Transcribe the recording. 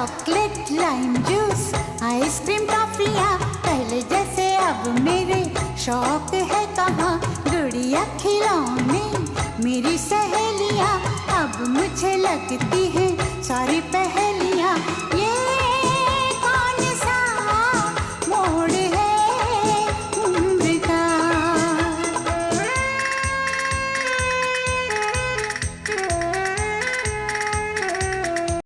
Chocolate lime juice ice cream टॉफियाँ पहले जैसे अब मेरे शौक है कहाँ। गुड़िया खिलौने मेरी सहेलियाँ अब मुझे लगती है सारी